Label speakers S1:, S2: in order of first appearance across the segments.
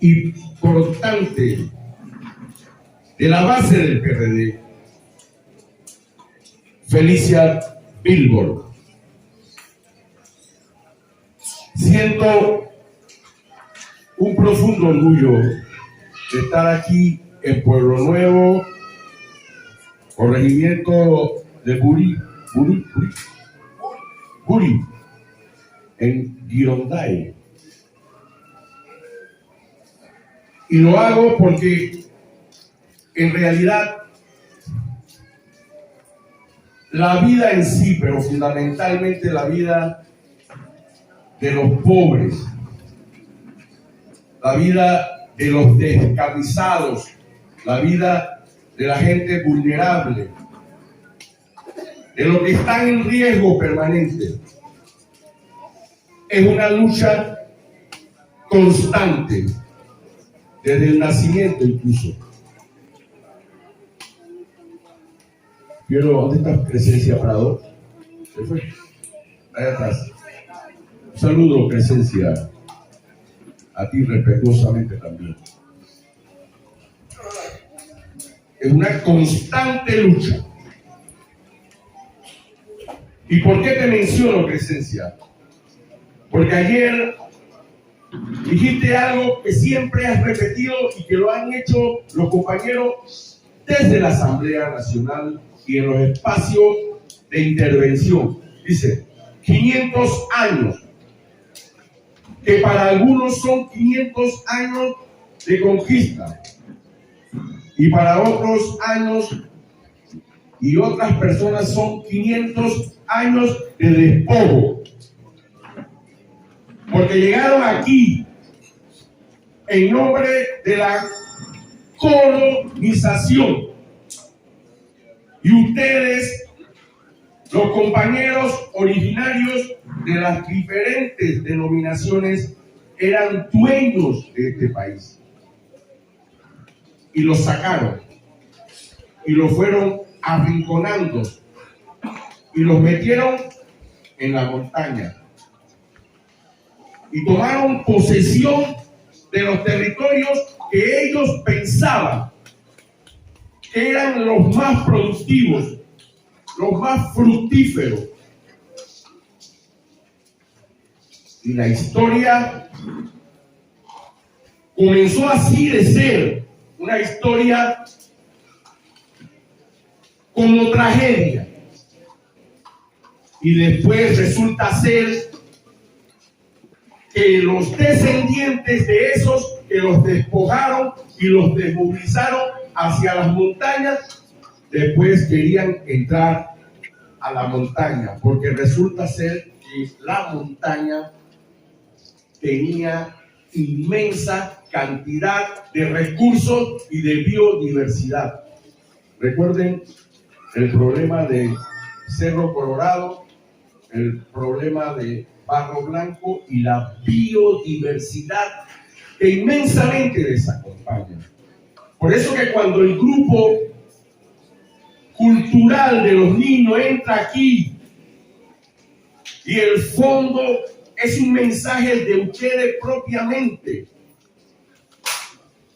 S1: importante de la base del PRD, Felicia Billboard. Siento un profundo orgullo de estar aquí en Pueblo Nuevo, corregimiento de Buri, en Gironday. Y lo hago porque en realidad la vida en sí, pero fundamentalmente la vida de los pobres, la vida de los descamisados, la vida de la gente vulnerable, de los que están en riesgo permanente, es una lucha constante, desde el nacimiento incluso. ¿Dónde está Crescencia Prado? ¿Se fue? Ahí atrás. Un saludo, Crescencia, a ti respetuosamente también. Es una constante lucha. ¿Y por qué te menciono, Crescencia? Porque ayer dijiste algo que siempre has repetido y que lo han hecho los compañeros desde la Asamblea Nacional y en los espacios de intervención. Dice, 500 años, que para algunos son 500 años de conquista y para otros años y otras personas son 500 años de despojo, porque llegaron aquí en nombre de la colonización. Y ustedes, los compañeros originarios de las diferentes denominaciones, eran dueños de este país. Y los sacaron. Y los fueron arrinconando. Y los metieron en la montaña. Y tomaron posesión de los territorios que ellos pensaban que eran los más productivos, los más fructíferos. Y la historia comenzó así de ser, una historia como tragedia. Y después resulta ser que los descendientes de esos que los despojaron y los desmovilizaron hacia las montañas, después querían entrar a la montaña, porque resulta ser que la montaña tenía inmensa cantidad de recursos y de biodiversidad. Recuerden el problema de Cerro Colorado, el problema de Barro Blanco y la biodiversidad que inmensamente les acompaña. Por eso que cuando el grupo cultural de los niños entra aquí y el fondo es un mensaje de ustedes propiamente,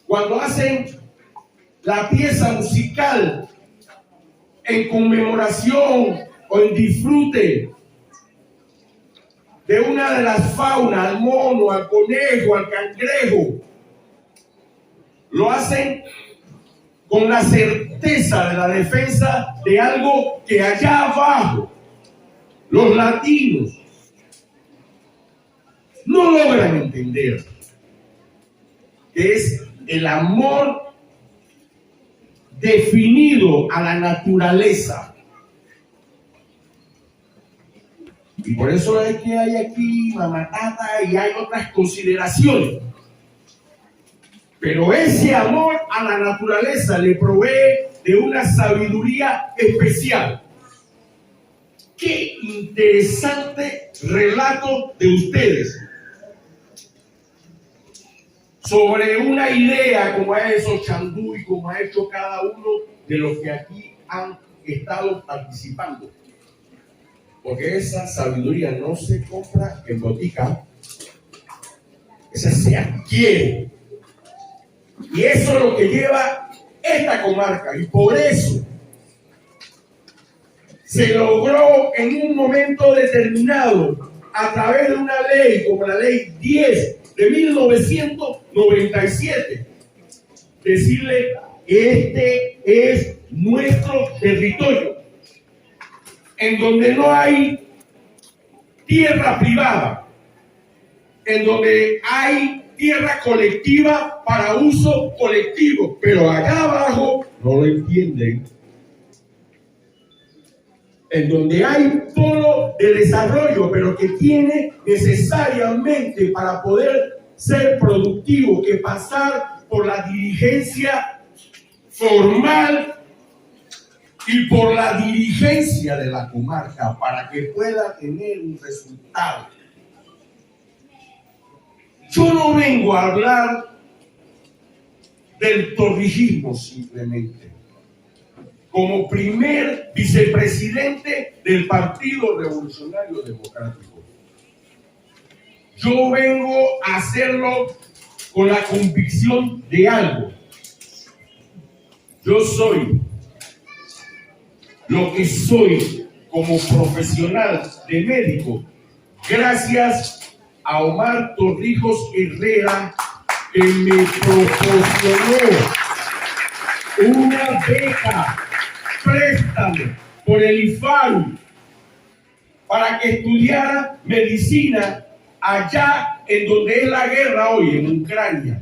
S1: cuando hacen la pieza musical en conmemoración o en disfrute de una de las faunas, al mono, al conejo, al cangrejo, lo hacen con la certeza de la defensa de algo que allá abajo los latinos no logran entender, que es el amor definido a la naturaleza. Y por eso es que hay aquí mamatata y hay otras consideraciones. Pero ese amor a la naturaleza le provee de una sabiduría especial. Qué interesante relato de ustedes sobre una idea como ha hecho Chandú y como ha hecho cada uno de los que aquí han estado participando. Porque esa sabiduría no se compra en botica, esa se adquiere. Y eso es lo que lleva esta comarca. Y por eso se logró en un momento determinado, a través de una ley como la Ley 10 de 1997, decirle que este es nuestro territorio, en donde no hay tierra privada, en donde hay tierra colectiva para uso colectivo, pero allá abajo no lo entienden. En donde hay polo de desarrollo, pero que tiene necesariamente para poder ser productivo que pasar por la dirigencia formal y por la dirigencia de la comarca para que pueda tener un resultado. Yo no vengo a hablar del torrijismo simplemente. Como primer vicepresidente del Partido Revolucionario Democrático, yo vengo a hacerlo con la convicción de algo. Yo soy lo que soy como profesional de médico gracias a Omar Torrijos Herrera, que me proporcionó una beca préstamo por el IFARU para que estudiara medicina allá en donde es la guerra hoy, en Ucrania.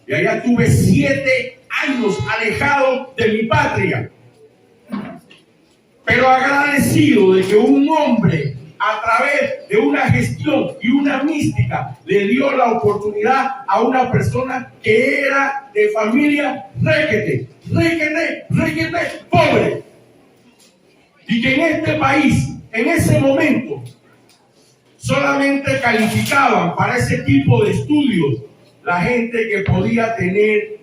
S1: Y allá tuve 7 años alejado de mi patria. Pero agradecido de que un hombre, a través de una gestión y una mística, le dio la oportunidad a una persona que era de familia requete pobre. Y que en este país, en ese momento, solamente calificaban para ese tipo de estudios la gente que podía tener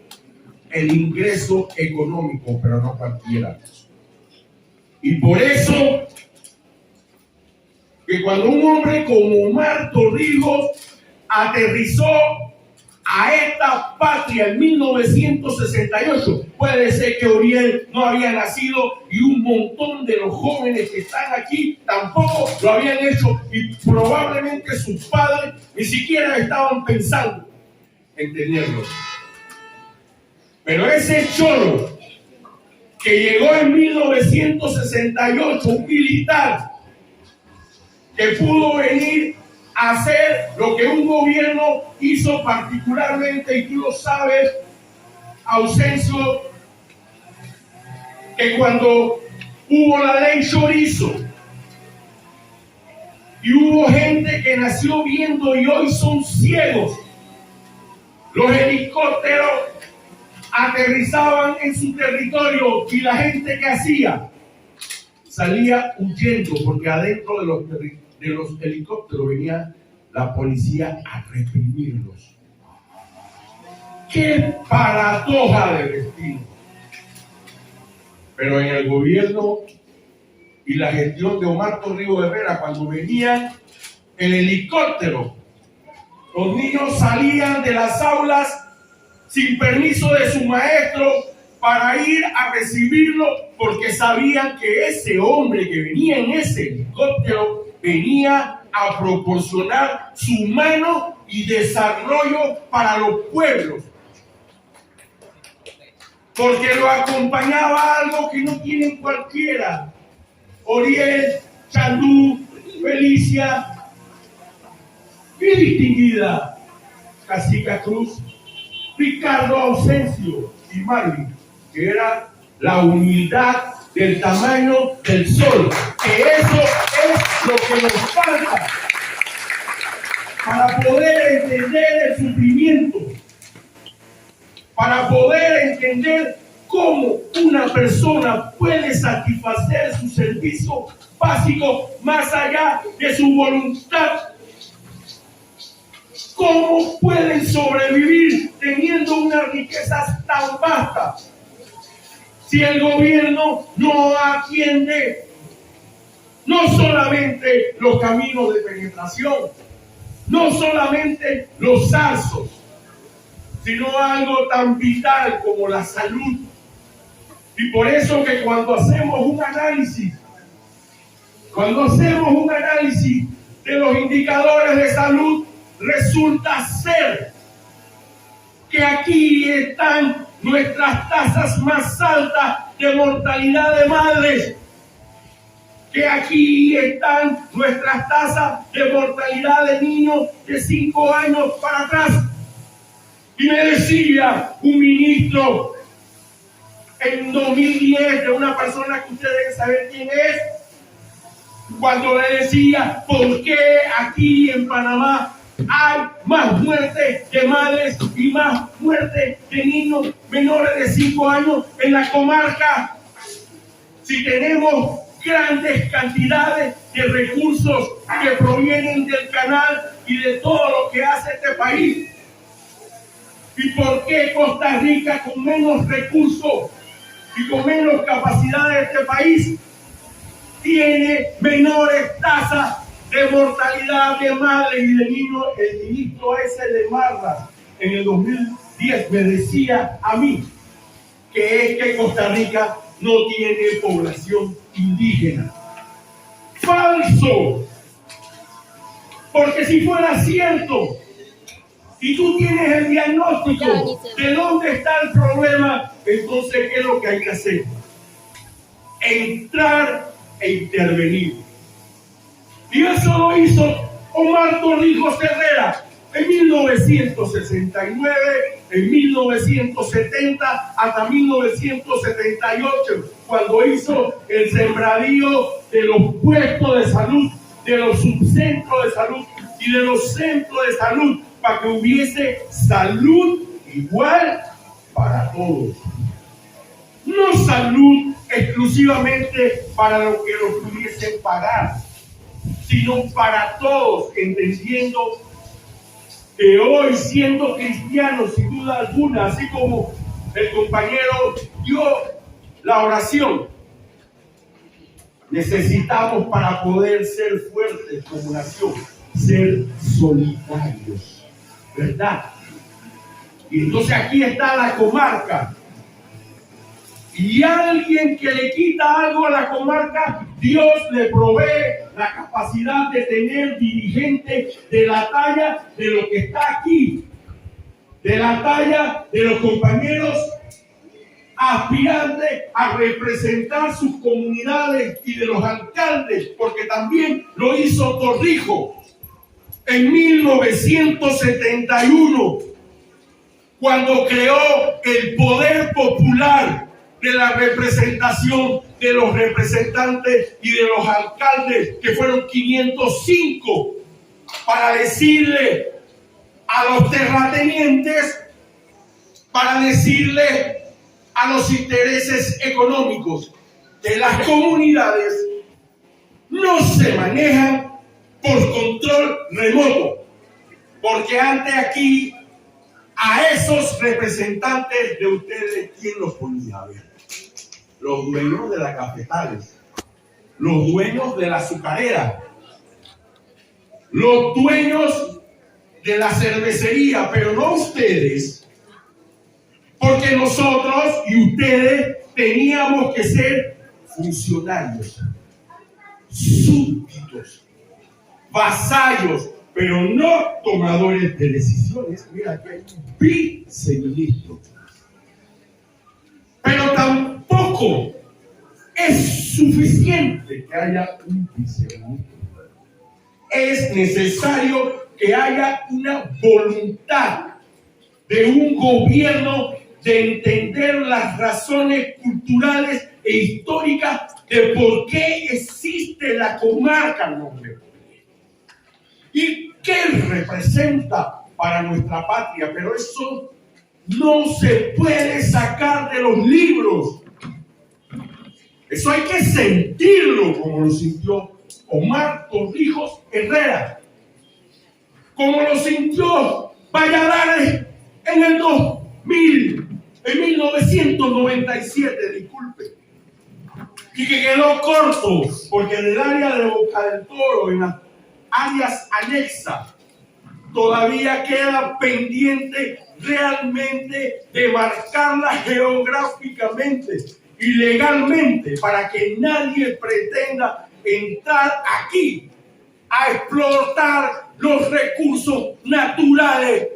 S1: el ingreso económico, pero no cualquiera. Y por eso, que cuando un hombre como Omar Torrijos aterrizó a esta patria en 1968, puede ser que Oriel no había nacido y un montón de los jóvenes que están aquí tampoco lo habían hecho, y probablemente sus padres ni siquiera estaban pensando en tenerlo. Pero ese cholo que llegó en 1968, un militar que pudo venir a hacer lo que un gobierno hizo particularmente, y tú lo sabes, Ausencio, que cuando hubo la ley Chorizo y hubo gente que nació viendo y hoy son ciegos, los helicópteros aterrizaban en su territorio y la gente que hacía salía huyendo porque adentro de los helicópteros venía la policía a reprimirlos. ¡Qué paradoja de destino! Pero en el gobierno y la gestión de Omar Torrijos Herrera, cuando venía el helicóptero, los niños salían de las aulas sin permiso de su maestro para ir a recibirlo, porque sabían que ese hombre que venía en ese helicóptero venía a proporcionar su mano y desarrollo para los pueblos, porque lo acompañaba algo que no tienen cualquiera: Oriel, Chandú, Felicia y distinguida Cacica Cruz, Ricardo Ausencio y Marvin, que era la humildad del tamaño del sol, que eso es lo que nos falta para poder entender el sufrimiento, para poder entender cómo una persona puede satisfacer su servicio básico más allá de su voluntad. ¿Cómo pueden sobrevivir teniendo unas riquezas tan vastas si el gobierno no atiende no solamente los caminos de penetración, no solamente los zarzos, sino algo tan vital como la salud. Y por eso que cuando hacemos un análisis de los indicadores de salud, resulta ser que aquí están nuestras tasas más altas de mortalidad de madres, que aquí están nuestras tasas de mortalidad de niños de 5 años para atrás. Y me decía un ministro en 2010 de una persona que ustedes deben saber quién es, cuando le decía por qué aquí en Panamá hay más muertes de madres y más muertes de niños menores de 5 años en la comarca, si tenemos grandes cantidades de recursos que provienen del canal y de todo lo que hace este país. ¿Y por qué Costa Rica, con menos recursos y con menos capacidad de este país, tiene menores tasas de mortalidad de madres y de niños? El ministro ese de Marras en el 2010 me decía a mí que es que Costa Rica no tiene población indígena. ¡Falso! Porque si fuera cierto y tú tienes el diagnóstico de dónde está el problema, entonces ¿qué es lo que hay que hacer? Entrar e intervenir. Y eso lo hizo Omar Torrijos Herrera en 1969, en 1970, hasta 1978, cuando hizo el sembradío de los puestos de salud, de los subcentros de salud y de los centros de salud, para que hubiese salud igual para todos. No salud exclusivamente para los que lo pudiesen pagar, sino para todos, entendiendo que hoy, siendo cristianos, sin duda alguna, así como el compañero dio la oración, necesitamos, para poder ser fuertes como nación, ser solidarios, ¿verdad? Y entonces aquí está la comarca. Y alguien que le quita algo a la comarca, Dios le provee la capacidad de tener dirigentes de la talla de lo que está aquí, de la talla de los compañeros aspirantes a representar sus comunidades y de los alcaldes, porque también lo hizo Torrijos en 1971, cuando creó el poder popular de la representación de los representantes y de los alcaldes, que fueron 505, para decirle a los terratenientes, para decirle a los intereses económicos de las comunidades, no se manejan por control remoto, porque antes aquí a esos representantes de ustedes, ¿quién los ponía a ver? Los dueños de las cafetales, los dueños de la azucarera, los dueños de la cervecería, pero no ustedes, porque nosotros y ustedes teníamos que ser funcionarios, súbditos, vasallos, pero no tomadores de decisiones. Mira, aquí hay un viceministro. Pero tampoco es suficiente que haya un viceministro. Es necesario que haya una voluntad de un gobierno de entender las razones culturales e históricas de por qué existe la comarca Norte. ¿Y qué representa para nuestra patria? Pero eso no se puede sacar de los libros. Eso hay que sentirlo, como lo sintió Omar Torrijos Herrera, como lo sintió Valladares en el 1997, disculpe, y que quedó corto, porque en el área de Boca del Toro, en las áreas anexas, todavía queda pendiente realmente de marcarla geográficamente y legalmente para que nadie pretenda entrar aquí a explotar los recursos naturales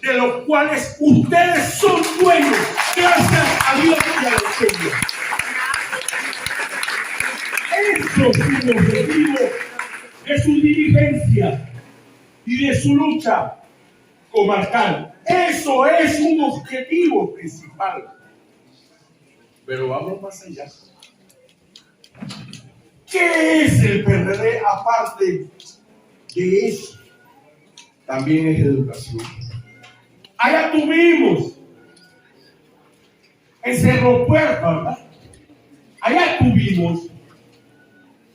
S1: de los cuales ustedes son dueños, gracias a Dios y a la historia. Eso es un objetivo de su dirigencia y de su lucha comarcal. Eso es un objetivo principal. Pero vamos más allá. ¿Qué es el PRD aparte de eso? También es educación. Allá tuvimos en Cerro Puerto, ¿verdad? Allá tuvimos,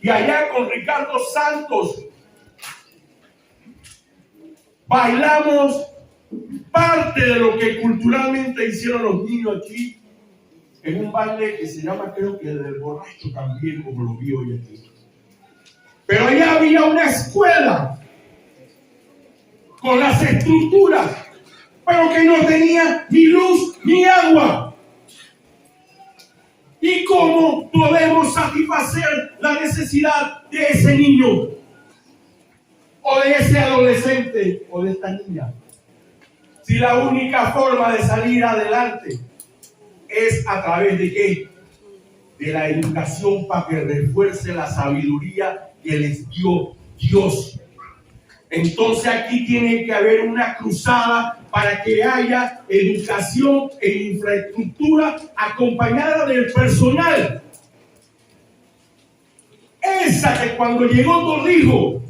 S1: y allá con Ricardo Santos bailamos parte de lo que culturalmente hicieron los niños aquí en un baile que se llama, creo que del borracho también, como lo vi hoy aquí. Pero allá había una escuela con las estructuras, pero que no tenía ni luz ni agua. ¿Y cómo podemos satisfacer la necesidad de ese niño? O de ese adolescente o de esta niña. Si la única forma de salir adelante es a través de ¿qué? De la educación, para que refuerce la sabiduría que les dio Dios. Entonces aquí tiene que haber una cruzada para que haya educación e infraestructura acompañada del personal. Esa que cuando llegó Torrijos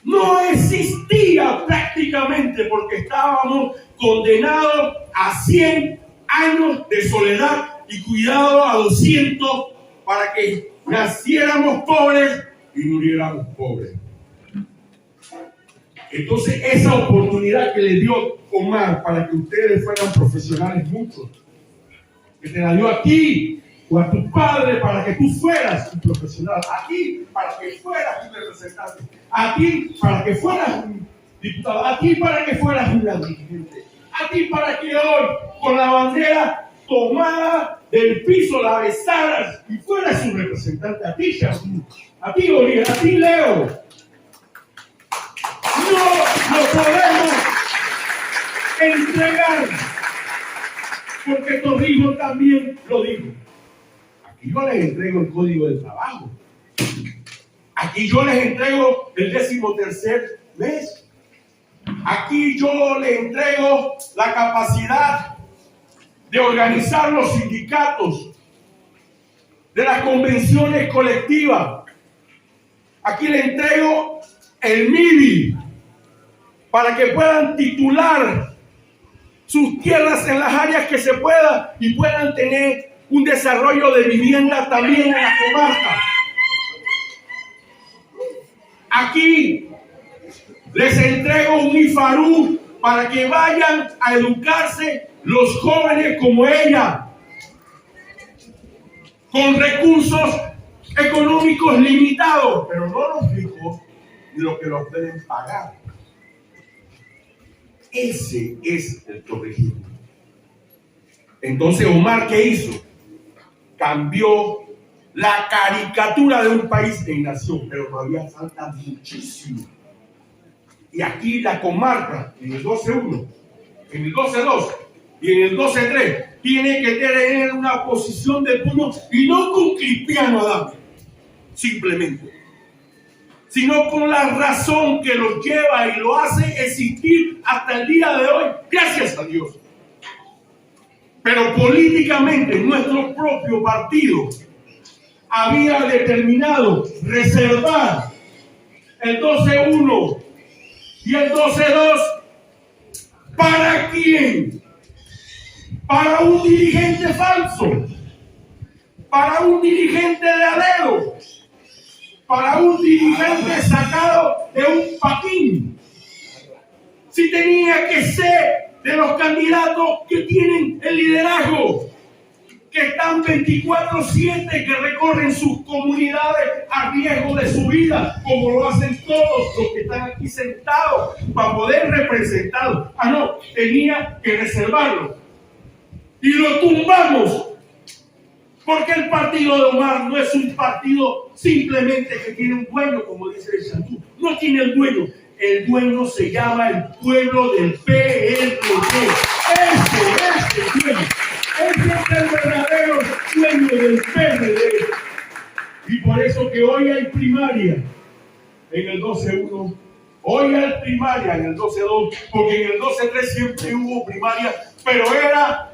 S1: no existía prácticamente, porque estábamos condenados a 100 años de soledad y cuidado a 200 para que naciéramos pobres y muriéramos pobres. Entonces esa oportunidad que le dio Omar para que ustedes fueran profesionales muchos, que te la dio a ti o a tu padre para que tú fueras un profesional, a ti para que fueras un representante, a ti para que fueras un diputado, a ti para que fueras un dirigente, a ti para que hoy con la bandera tomada del piso la besaras y fueras un representante, a ti Shabu, a ti Oriel, a ti Leo. No lo podemos entregar, porque Torrijos también lo dijo. Aquí yo les entrego el código de trabajo. Aquí yo les entrego el 13º mes. Aquí yo les entrego la capacidad de organizar los sindicatos, de las convenciones colectivas. Aquí les entrego el MIBI para que puedan titular sus tierras en las áreas que se pueda y puedan tener un desarrollo de vivienda también en la comarca. Aquí les entrego un IFARU para que vayan a educarse los jóvenes como ella, con recursos económicos limitados, pero no los ricos ni los que los pueden pagar. Ese es el corregido. Entonces Omar, ¿qué hizo? Cambió la caricatura de un país en nación, pero todavía falta muchísimo. Y aquí la comarca, en el 12-1, en el 12-2 y en el 12-3, tiene que tener una posición de puño, y no con Cristiano Adame, simplemente, sino con la razón que lo lleva y lo hace existir hasta el día de hoy, gracias a Dios. Pero políticamente nuestro propio partido había determinado reservar el 12-1 y el 12-2 ¿para quién? Para un dirigente falso, para un dirigente de dedo, para un dirigente sacado de un patín. Si tenía que ser de los candidatos que tienen el liderazgo. que están 24/7, que recorren sus comunidades a riesgo de su vida, como lo hacen todos los que están aquí sentados, para poder representarlo. Ah, no, tenía que reservarlo. Y lo tumbamos. Porque el partido de Omar no es un partido simplemente que tiene un dueño, como dice el Shantú. No tiene el dueño. El dueño se llama el pueblo del PRD. Ese es el dueño. Ese es el verdadero dueño del PRD. Y por eso que hoy hay primaria en el 12-1. Hoy hay primaria en el 12-2. Porque en el 12-3 siempre hubo primaria. Pero era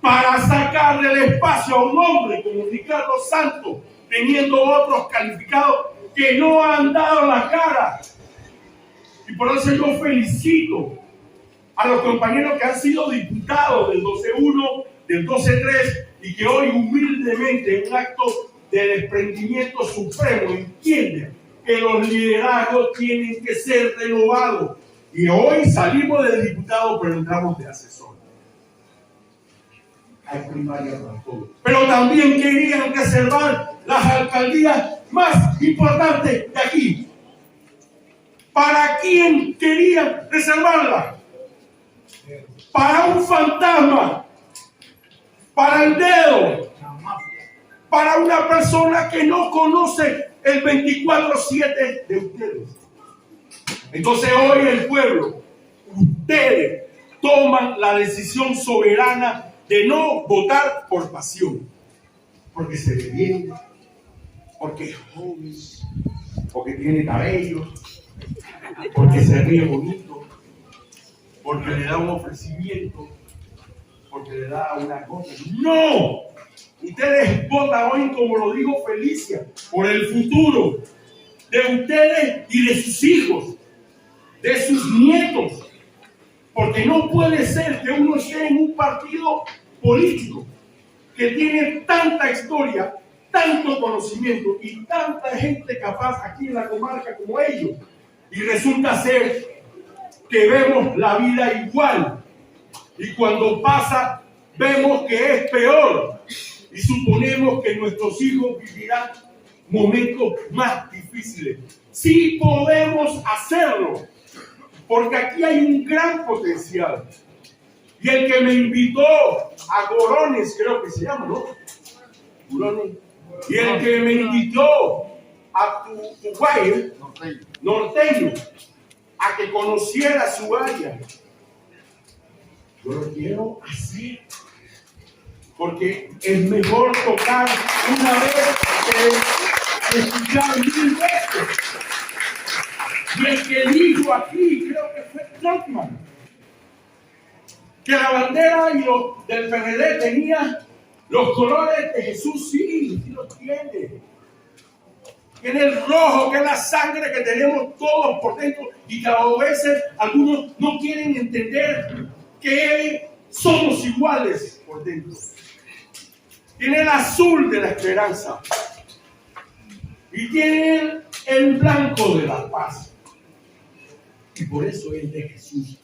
S1: para sacarle el espacio a un hombre como Ricardo Santos, teniendo otros calificados que no han dado la cara. Y por eso yo felicito a los compañeros que han sido diputados del 12-1, del 12-3, y que hoy humildemente, en un acto de desprendimiento supremo, entienden que los liderazgos tienen que ser renovados. Y hoy salimos de diputados, pero entramos de asesores. Hay primaria para todo. Pero también querían reservar las alcaldías más importantes de aquí. ¿Para quién querían reservarlas? Para un fantasma, para el dedo, para una persona que no conoce el 24/7 de ustedes. Entonces hoy el pueblo, ustedes toman la decisión soberana de no votar por pasión, porque se ve bien, porque es joven, porque tiene cabello, porque se ríe bonito, porque le da un ofrecimiento, porque le da una cosa. ¡No! Ustedes votan hoy, como lo dijo Felicia, por el futuro de ustedes y de sus hijos, de sus nietos. Porque no puede ser que uno esté en un partido político que tiene tanta historia, tanto conocimiento y tanta gente capaz aquí en la comarca como ellos. Y resulta ser que vemos la vida igual. Y cuando pasa, vemos que es peor. Y suponemos que nuestros hijos vivirán momentos más difíciles. Sí podemos hacerlo. Porque aquí hay un gran potencial. Y el que me invitó a Gorones, creo que se llama, ¿no? Gorones. Y el que me invitó a Tuguay, norteño, a que conociera su área. Yo lo quiero hacer. Porque es mejor tocar una vez que escuchar 1000 veces. Y el que dijo aquí, creo que fue Trotman, que la bandera del PRD tenía los colores de Jesús. Sí los tiene. Tiene el rojo, que es la sangre que tenemos todos por dentro, y que a veces algunos no quieren entender que somos iguales por dentro. Tiene el azul de la esperanza y tiene el blanco de la paz. Y por eso es de Jesús.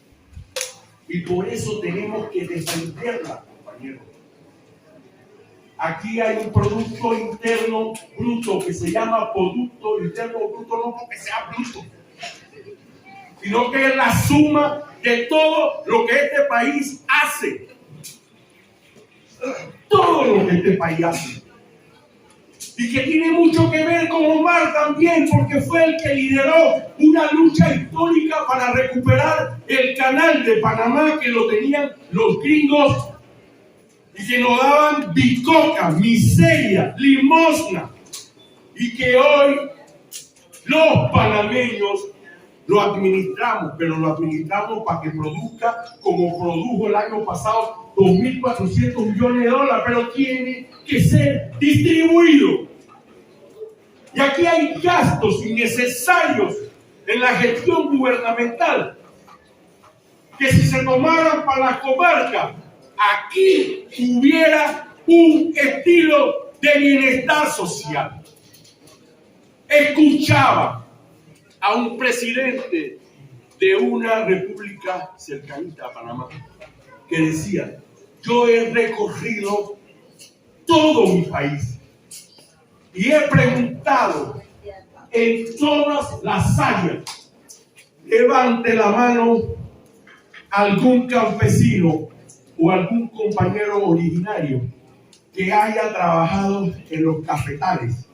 S1: Y por eso tenemos que defenderla, compañeros. Aquí hay un producto interno bruto que se llama Producto Interno Bruto, no porque sea bruto, sino que es la suma de todo lo que este país hace. Todo lo que este país hace. Y que tiene mucho que ver con Omar también, porque fue el que lideró una lucha histórica para recuperar el canal de Panamá, que lo tenían los gringos y que nos daban bicoca, miseria, limosna, y que hoy los panameños lo administramos, pero lo administramos para que produzca como produjo el año pasado, 2.400 millones de dólares, pero tiene que ser distribuido. Y aquí hay gastos innecesarios en la gestión gubernamental que si se tomaran para la comarca, aquí hubiera un estilo de bienestar social. Escuchaba a un presidente de una república cercanita a Panamá que decía: yo he recorrido todo mi país y he preguntado en todas las áreas. Levante la mano algún campesino o algún compañero originario que haya trabajado en los cafetales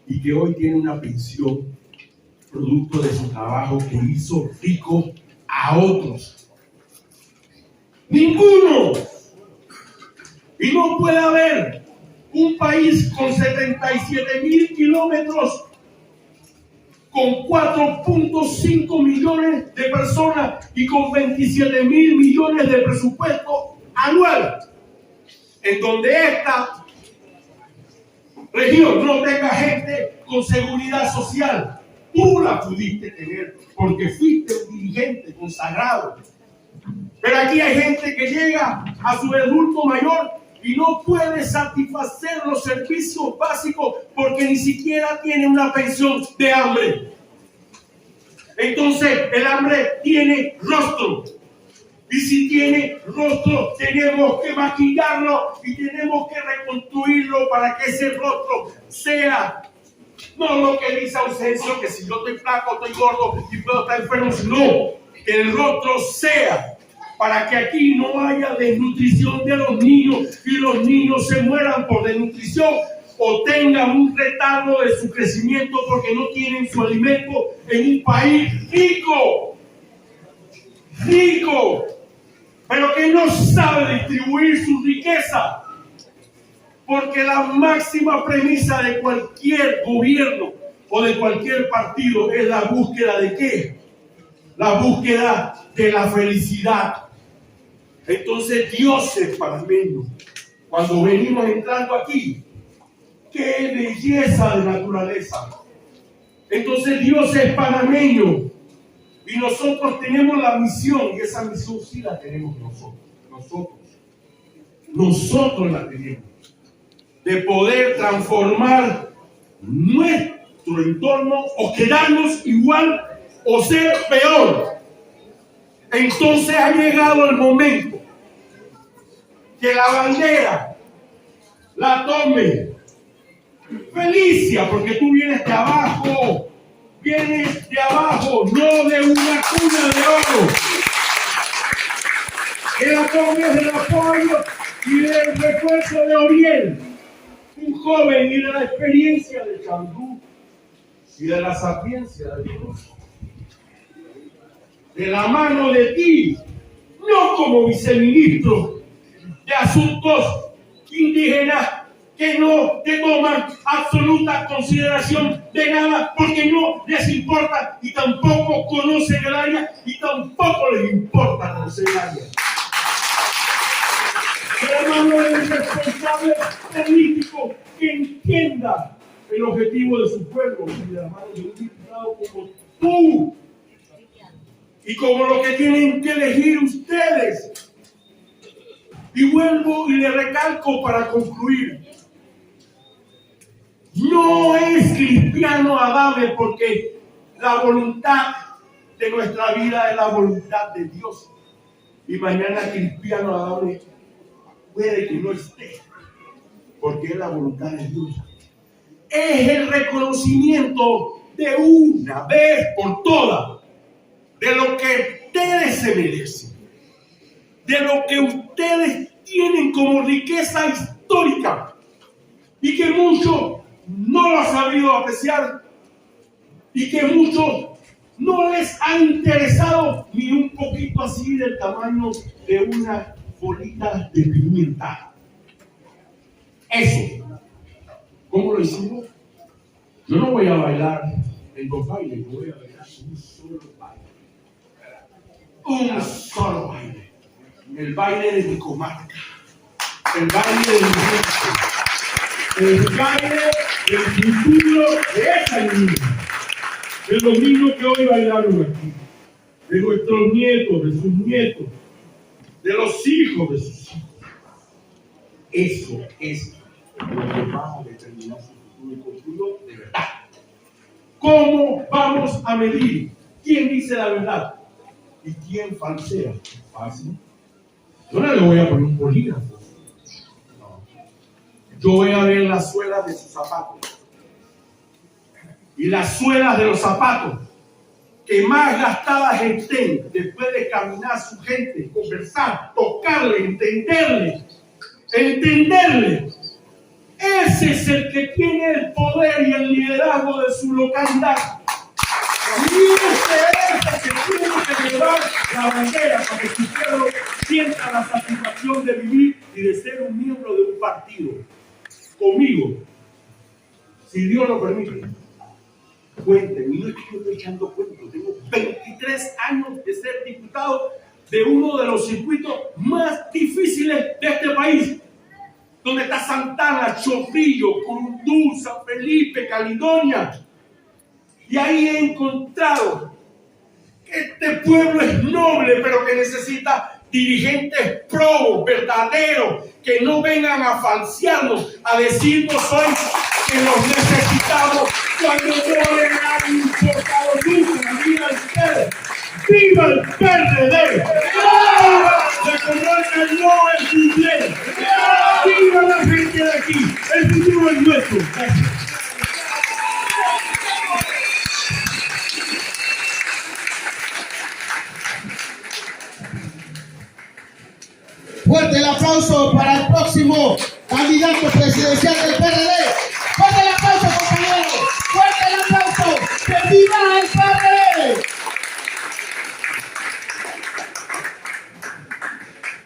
S1: y que hoy tiene una pensión producto de su trabajo que hizo rico a otros. Ninguno. Y no puede haber un país con 77,000 kilómetros, con 4.5 millones de personas y con 27,000 millones de presupuesto anual, en donde esta región no tenga gente con seguridad social. Tú la pudiste tener porque fuiste un dirigente consagrado. Pero aquí hay gente que llega a su adulto mayor y no puede satisfacer los servicios básicos porque ni siquiera tiene una pensión de hambre. Entonces el hambre tiene rostro. Y si tiene rostro, tenemos que maquillarlo y tenemos que reconstruirlo para que ese rostro sea no lo que dice Ausencio, que si yo estoy flaco, estoy gordo y puedo estar enfermo, sino que el rostro sea para que aquí no haya desnutrición de los niños y los niños se mueran por desnutrición o tengan un retardo de su crecimiento porque no tienen su alimento en un país rico, pero que no sabe distribuir su riqueza. Porque la máxima premisa de cualquier gobierno o de cualquier partido es la búsqueda de ¿qué? La búsqueda de la felicidad. Entonces Dios es panameño. Cuando venimos entrando aquí, qué belleza de naturaleza. Entonces Dios es panameño y nosotros tenemos la misión, y esa misión sí la tenemos nosotros la tenemos, de poder transformar nuestro entorno o quedarnos igual o ser peor. Entonces ha llegado el momento que la bandera la tome Felicia, porque tú vienes de abajo, no de una cuna de oro. Que la tomes del apoyo y del refuerzo de Oriel, un joven, y de la experiencia de Chandú y de la sapiencia de Dios. De la mano de ti, no como viceministro de Asuntos Indígenas, que no te toman absoluta consideración de nada porque no les importa y tampoco conocen el área y tampoco les importa conocer el área. De la mano del responsable político que entienda el objetivo de su pueblo y de la mano de un diputado como tú y como lo que tienen que elegir ustedes. Y vuelvo y le recalco para concluir. No es cristiano Adame porque la voluntad de nuestra vida es la voluntad de Dios. Y mañana cristiano Adame puede que no esté porque es la voluntad de Dios. Es el reconocimiento de una vez por todas de lo que ustedes se merecen, de lo que ustedes tienen como riqueza histórica y que muchos no lo han sabido apreciar y que muchos no les ha interesado ni un poquito así del tamaño de una bolita de pimienta. Eso, ¿cómo lo hicimos? Yo no voy a bailar en dos bailes, yo voy a bailar un solo baile. Un solo baile. El baile de mi comarca. El baile de mi gente. El baile del futuro de esa niña. De los niños que hoy bailaron aquí. De nuestros nietos, de sus nietos. De los hijos de sus hijos. Eso es lo que va a determinar su futuro y futuro de verdad. ¿Cómo vamos a medir quién dice la verdad y quién falsea? Fácil. Yo no le voy a poner un bolígrafo. No. Yo voy a ver las suelas de sus zapatos. Y las suelas de los zapatos que más gastadas estén después de caminar su gente, conversar, tocarle, entenderle. Ese es el que tiene el poder y el liderazgo de su localidad. Y ese es el que tiene que llevar la bandera para que su pueblo sienta la satisfacción de vivir y de ser un miembro de un partido. Conmigo, si Dios lo permite. Cuenten, y no es que yo estoy echando cuentos, tengo 23 años de ser diputado de uno de los circuitos más difíciles de este país, donde está Santana, Chorrillo, Curundú, San Felipe, Caledonia. Y ahí he encontrado que este pueblo es noble, pero que necesita dirigentes probos, verdaderos, que no vengan a falsearnos, a decirnos hoy que los necesitamos cuando no le han importado nunca la vida de ustedes. ¡Viva el PRD! La comarca no es inglés. ¡Viva la gente de aquí! El futuro es nuestro. Gracias.
S2: Fuerte el aplauso para el próximo candidato presidencial del PRD.